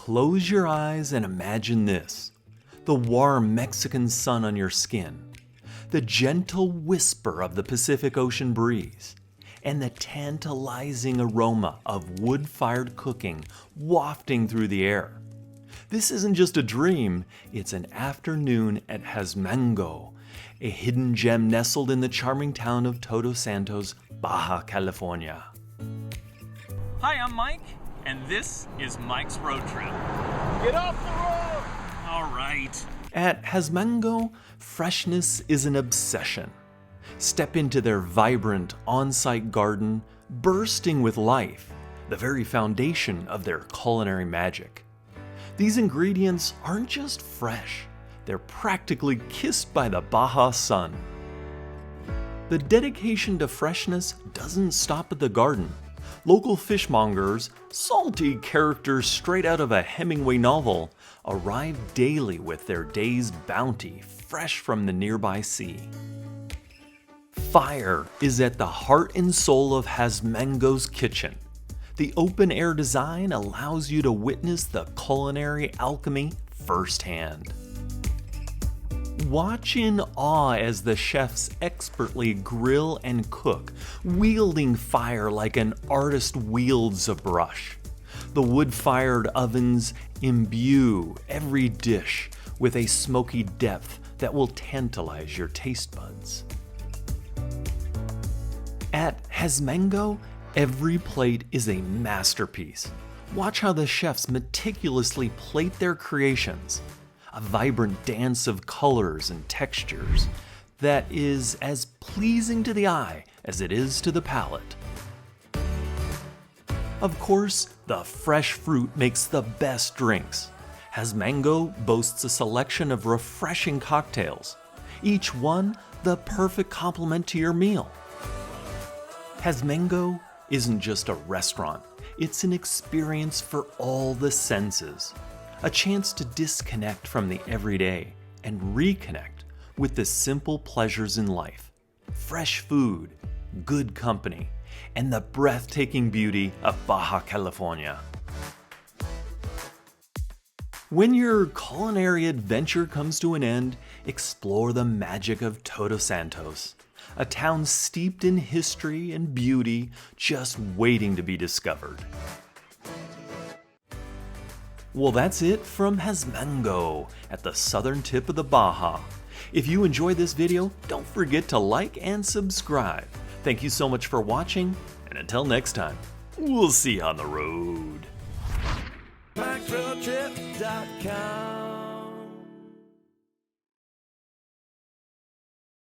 Close your eyes and imagine this: the warm Mexican sun on your skin, the gentle whisper of the Pacific Ocean breeze, and the tantalizing aroma of wood-fired cooking wafting through the air. This isn't just a dream, it's an afternoon at Jazamango, a hidden gem nestled in the charming town of Todos Santos, Baja California. Hi, I'm Mike, and this is Mike's Road Trip. Get off the road! All right. At Jazamango, freshness is an obsession. Step into their vibrant on-site garden, bursting with life, the very foundation of their culinary magic. These ingredients aren't just fresh, they're practically kissed by the Baja sun. The dedication to freshness doesn't stop at the garden. Local fishmongers, salty characters straight out of a Hemingway novel, arrive daily with their day's bounty fresh from the nearby sea. Fire is at the heart and soul of Jazamango's kitchen. The open-air design allows you to witness the culinary alchemy firsthand. Watch in awe as the chefs expertly grill and cook, wielding fire like an artist wields a brush. The wood-fired ovens imbue every dish with a smoky depth that will tantalize your taste buds. At Jazamango, every plate is a masterpiece. Watch how the chefs meticulously plate their creations. A vibrant dance of colors and textures that is as pleasing to the eye as it is to the palate. Of course, the fresh fruit makes the best drinks. Jazamango boasts a selection of refreshing cocktails, each one the perfect complement to your meal. Jazamango isn't just a restaurant, it's an experience for all the senses. A chance to disconnect from the everyday and reconnect with the simple pleasures in life. Fresh food, good company, and the breathtaking beauty of Baja California. When your culinary adventure comes to an end, explore the magic of Todos Santos, a town steeped in history and beauty just waiting to be discovered. Well, that's it from Jazamango at the southern tip of the Baja. If you enjoyed this video, don't forget to like and subscribe. Thank you so much for watching, and until next time, we'll see you on the road. Mike'sRoadTrip.com